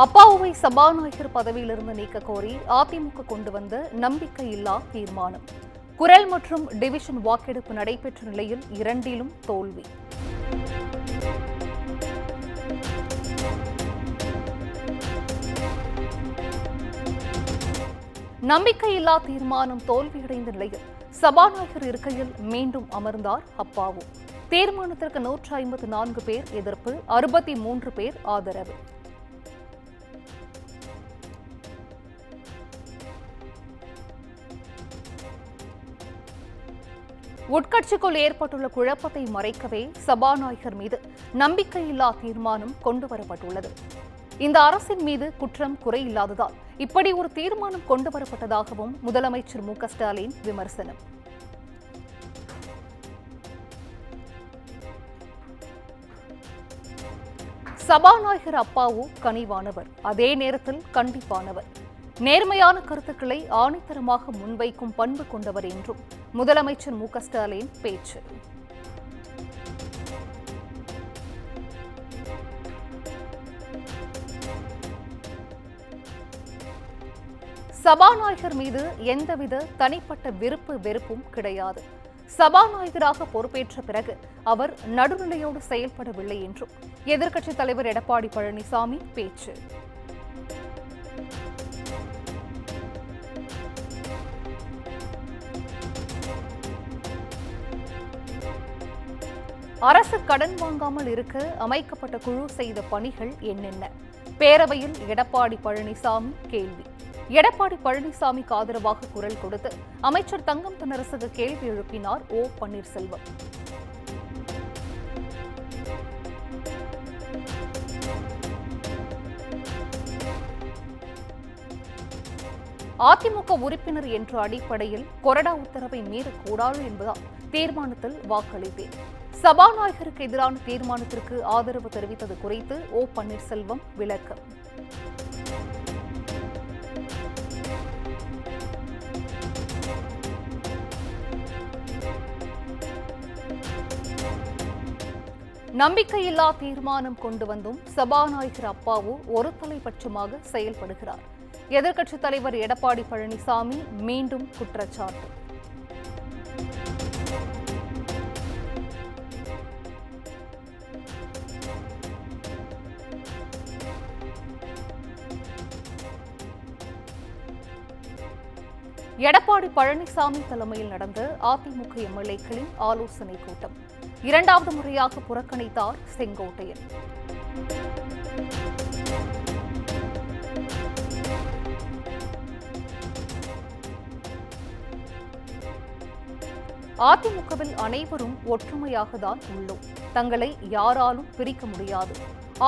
அப்பாவுவை சபாநாயகர் பதவியிலிருந்து நீக்க கோரி அதிமுக கொண்டு வந்த நம்பிக்கையில்லா தீர்மானம். குரல் மற்றும் டிவிஷன் வாக்கெடுப்பு நடைபெற்ற நிலையில் இரண்டிலும் தோல்வி. நம்பிக்கையில்லா தீர்மானம் தோல்வியடைந்த நிலையில் சபாநாயகர் இருக்கையில் மீண்டும் அமர்ந்தார் அப்பாவு. தீர்மானத்திற்கு 154 பேர் எதிர்ப்பு, 63 பேர் ஆதரவு. உட்கட்சிக்குள் ஏற்பட்டுள்ள குழப்பத்தை மறைக்கவே சபாநாயகர் மீது நம்பிக்கையில்லா தீர்மானம் கொண்டுவரப்பட்டுள்ளது. இந்த அரசின் மீது குற்றம் குறையில்லாததால் இப்படி ஒரு தீர்மானம் கொண்டுவரப்பட்டதாகவும் முதலமைச்சர் மு க ஸ்டாலின் விமர்சனம். சபாநாயகர் அப்பாவு கனிவானவர், அதே நேரத்தில் கண்டிப்பானவர், நேர்மையான கருத்துக்களை ஆணித்தரமாக முன்வைக்கும் பண்பு கொண்டவர் என்றும் முதலமைச்சர் மு க ஸ்டாலின் பேச்சு. சபாநாயகர் மீது எந்தவித தனிப்பட்ட விருப்பு வெறுப்பும் கிடையாது. சபாநாயகராக பொறுப்பேற்ற பிறகு அவர் நடுநிலையோடு செயல்படவில்லை என்றும் எதிர்க்கட்சித் தலைவர் எடப்பாடி பழனிசாமி பேச்சு. அரசு கடன் வாங்காமல் இருக்க அமைக்கப்பட்ட குழு செய்த பணிகள் என்னென்ன? பேரவையில் எடப்பாடி பழனிசாமி கேள்வி. எடப்பாடி பழனிசாமிக்கு ஆதரவாக குரல் கொடுத்து அமைச்சர் தங்கம் தென்னரசுக்கு கேள்வி எழுப்பினார் ஓ பன்னீர்செல்வம். அதிமுக உறுப்பினர் என்ற அடிப்படையில் கொறடா உத்தரவை மீறக்கூடாது என்பதால் தீர்மானத்தில் வாக்களித்தேன். சபாநாயகருக்கு எதிரான தீர்மானத்திற்கு ஆதரவு தெரிவித்தது குறித்து ஓ பன்னீர்செல்வம் விளக்கம். நம்பிக்கையில்லா தீர்மானம் கொண்டு வந்தும் சபாநாயகர் அப்பாவு ஒரு தலைபட்சமாக செயல்படுகிறார். எதிர்க்கட்சித் தலைவர் எடப்பாடி பழனிசாமி மீண்டும் குற்றச்சாட்டு. எடப்பாடி பழனிசாமி தலைமையில் நடந்த அதிமுக எம்எல்ஏக்களின் ஆலோசனைக் கூட்டம். இரண்டாவது முறையாக புறக்கணித்தார் செங்கோட்டையன். அதிமுகவில் அனைவரும் ஒற்றுமையாகத்தான் உள்ளோம். தங்களை யாராலும் பிரிக்க முடியாது.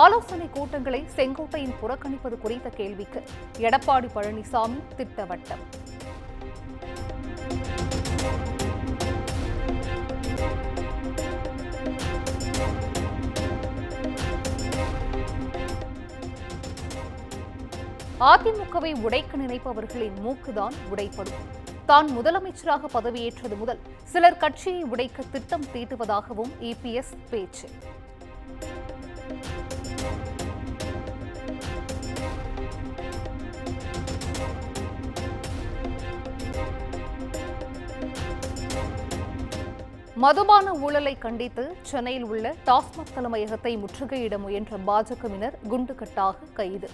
ஆலோசனை கூட்டங்களை செங்கோட்டையன் புறக்கணிப்பது குறித்த கேள்விக்கு எடப்பாடி பழனிசாமி திட்டவட்டம். அதிமுகவை உடைக்க நினைப்பவர்களின் மூக்குதான் உடைப்படும். தான் முதலமைச்சராக பதவியேற்றது முதல் சிலர் கட்சியை உடைக்க திட்டம் தீட்டுவதாகவும் இபிஎஸ் பேச்சு. மதுபான ஊழலை கண்டித்து சென்னையில் உள்ள டாஸ்மாக் தலைமையகத்தை முற்றுகையிட முயன்ற பாஜகவினர் குண்டுகட்டாக கைது.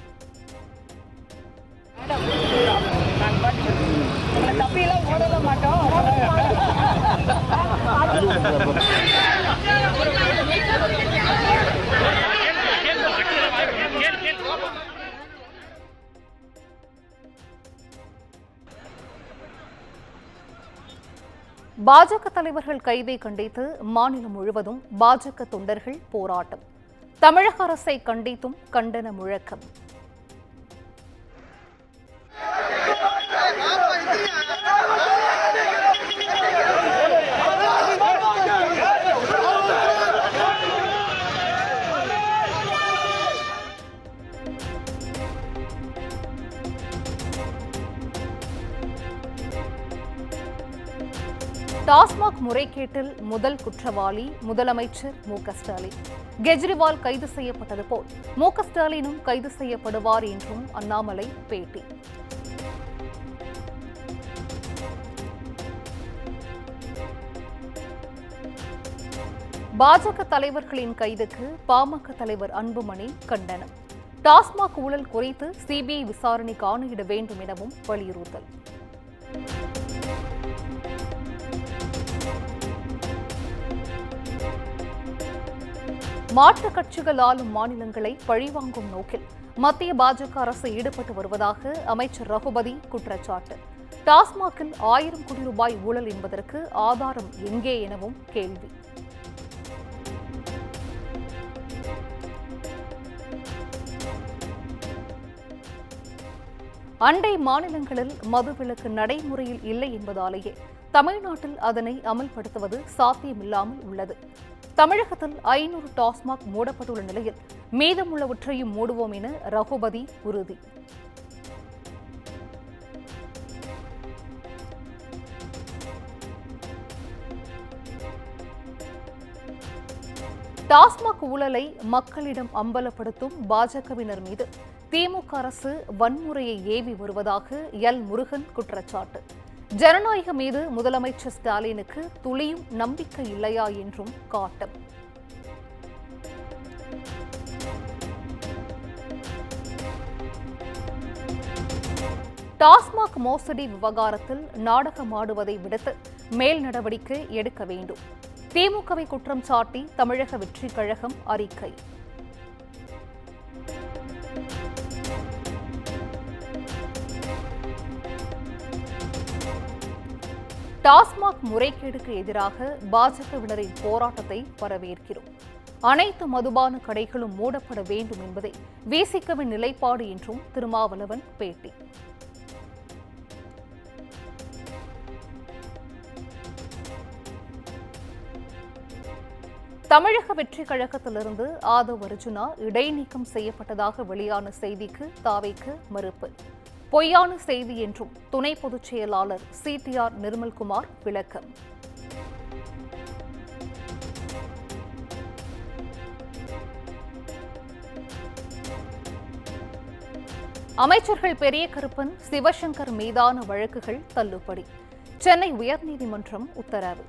பாஜக தலைவர்கள் கைதை கண்டித்து மாநிலம் முழுவதும் பாஜக தொண்டர்கள் போராட்டம். தமிழக அரசை கண்டித்தும் கண்டன முழக்கம். டாஸ்மாக் முறைகேட்டில் முதல் குற்றவாளி முதலமைச்சர் மு.க.ஸ்டாலின். கெஜ்ரிவால் கைது செய்யப்பட்டது போல் மு.க.ஸ்டாலினும் கைது செய்யப்படுவார் என்றும் அண்ணாமலை பேட்டி. பாஜக தலைவர்களின் கைதுக்கு பாமக தலைவர் அன்புமணி கண்டனம். டாஸ்மாக் ஊழல் குறித்து சிபிஐ விசாரணைக்கு ஆணையிட வேண்டும் எனவும் வலியுறுத்தல். மாற்றுக் கட்சிகள் ஆளும் மாநிலங்களை பழிவாங்கும் நோக்கில் மத்திய பாஜக அரசு ஈடுபட்டு வருவதாக அமைச்சர் ரகுபதி குற்றச்சாட்டு. டாஸ்மாகில் 1000 கோடி ரூபாய் ஊழல் என்பதற்கு ஆதாரம் எங்கே எனவும் கேள்வி. அண்டை மாநிலங்களில் மதுவிலக்கு நடைமுறையில் இல்லை என்பதாலேயே தமிழ்நாட்டில் அதனை அமல்படுத்துவது சாத்தியமில்லாமல் உள்ளது. தமிழகத்தில் 500 டாஸ்மாக் மூடப்பட்டுள்ள நிலையில் மீதமுள்ளவற்றையும் மூடுவோம் என ரகுபதி உறுதி. டாஸ்மாக் ஊழலை மக்களிடம் அம்பலப்படுத்தும் பாஜகவினர் மீது திமுக அரசு வன்முறையை ஏவி வருவதாக எல். முருகன் குற்றச்சாட்டு. ஜனநாயகம் மீது முதலமைச்சர் ஸ்டாலினுக்கு துளியும் நம்பிக்கை இல்லையா என்றும் காட்டம். டாஸ்மாக் மோசடி விவகாரத்தில் நாடகமாடுவதை விடுத்து மேல் நடவடிக்கை எடுக்க வேண்டும். திமுகவை குற்றம் சாட்டி தமிழக வெற்றிக் கழகம் அறிக்கை. டாஸ்மாக் முறைகேடுக்கு எதிராக பாஜகவினரின் போராட்டத்தை வரவேற்கிறோம். அனைத்து மதுபான கடைகளும் மூடப்பட வேண்டும் என்பதே விசிகவின் நிலைப்பாடு என்றும் திருமாவளவன் பேட்டி. தமிழக வெற்றிக் கழகத்திலிருந்து ஆதவ் அர்ஜுனா இடைநீக்கம் செய்யப்பட்டதாக வெளியான செய்திக்கு தாவேக்கு மறுப்பு. பொய்யான செய்தி என்றும் துணை பொதுச் செயலாளர் சிடிஆர் நிர்மல்குமார் விளக்கம். அமைச்சர்கள் பெரிய கருப்பன், சிவசங்கர் மீதான வழக்குகள் தள்ளுபடி. சென்னை உயர்நீதிமன்றம் உத்தரவு.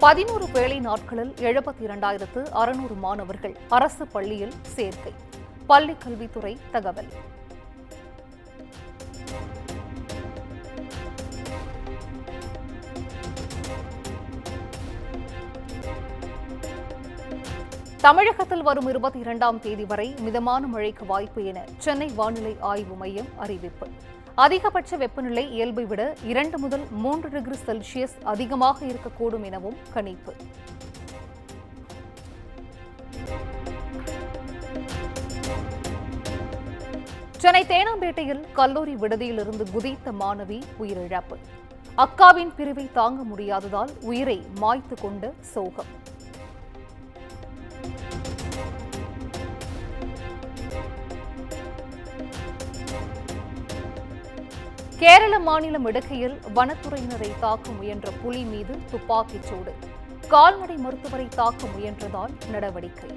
பதினோரு வேலை நாட்களில் 72,600 மாணவர்கள் அரசு பள்ளியில் சேர்க்கை. பள்ளிக் கல்வித்துறை தகவல். தமிழகத்தில் வரும் 22ஆம் தேதி வரை மிதமான மழைக்கு வாய்ப்பு என சென்னை வானிலை ஆய்வு மையம் அறிவிப்பு. அதிகபட்ச வெப்பநிலை இயல்பை விட 2 முதல் 3 டிகிரி செல்சியஸ் அதிகமாக இருக்கக்கூடும் எனவும் கணிப்பு. சென்னை தேனாம்பேட்டையில் கல்லூரி விடுதியிலிருந்து குதித்த மாணவி உயிரிழப்பு. அக்காவின் பிரிவை தாங்க முடியாததால் உயிரை மாய்த்து கொண்ட சோகம். கேரள மாநிலம் இடுக்கியில் வனத்துறையினரை தாக்க முயன்ற புலி மீது துப்பாக்கிச் சூடு. கால்நடை மருத்துவரை தாக்க முயன்றதால் நடவடிக்கை.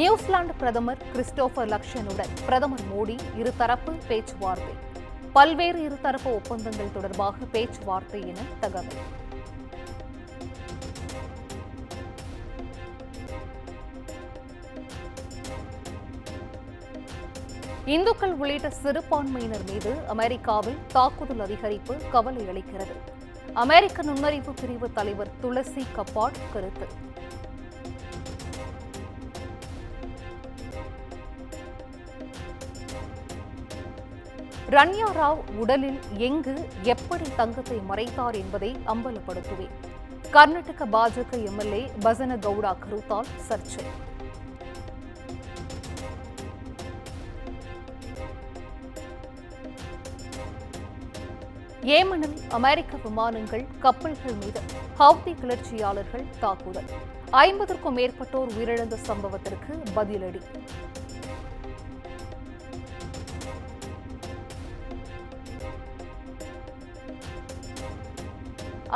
நியூசிலாந்து பிரதமர் கிறிஸ்டோபர் லக்சனுடன் பிரதமர் மோடி இருதரப்பு பேச்சுவார்த்தை. பல்வேறு இருதரப்பு ஒப்பந்தங்கள் தொடர்பாக பேச்சுவார்த்தை என தகவல். இந்துக்கள் உள்ளிட்ட சிறுபான்மையினர் மீது அமெரிக்காவில் தாக்குதல் அதிகரிப்பு கவலை அளிக்கிறது. அமெரிக்க நுண்ணறிவு பிரிவு தலைவர் துளசி கப்பாட் கருத்து. ரன்யா ராவ் உடலில் எங்கு எப்படி தங்கத்தை மறைத்தார் என்பதை அம்பலப்படுத்துவேன். கர்நாடக பாஜக எம்எல்ஏ பசனகவுடா கருத்தால் சர்ச்சை. ஏமனில் அமெரிக்க விமானங்கள் கப்பல்கள் மீது ஹவுதி கிளர்ச்சியாளர்கள் தாக்குதல். 50க்கும் மேற்பட்டோர் உயிரிழந்த சம்பவத்திற்கு பதிலடி.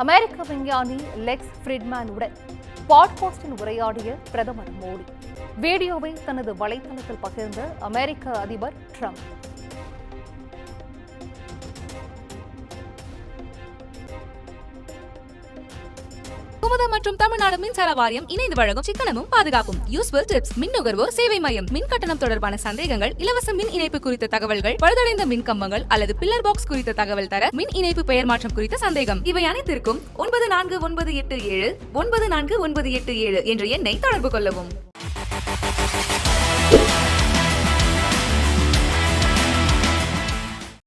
அமெரிக்க விஞ்ஞானி லெக்ஸ் ஃப்ரிட்மேனுடன் பாட்காஸ்டில் உரையாடிய பிரதமர் மோடி. வீடியோவை தனது வலைதளத்தில் பகிர்ந்த அமெரிக்க அதிபர் ட்ரம்ப். குமுதம் மற்றும் தமிழ்நாடு மின்சார வாரியம் இணைந்து வழங்கும் சிக்கனமும் பாதுகாப்பும் யூஸ்ஃபுல் டிப்ஸ். மின் நுகர்வோர் சேவை மையம். மின் கட்டணம் தொடர்பான சந்தேகங்கள், இலவச மின் இணைப்பு குறித்த தகவல்கள், பழுதடைந்த மின் கம்பங்கள் அல்லது பில்லர் பாக்ஸ் குறித்த தகவல் தர, மின் இணைப்பு பெயர் மாற்றம் குறித்த சந்தேகம், இவை அனைத்திற்கும் 9497 9497 என்ற எண்ணை தொடர்பு கொள்ளவும்.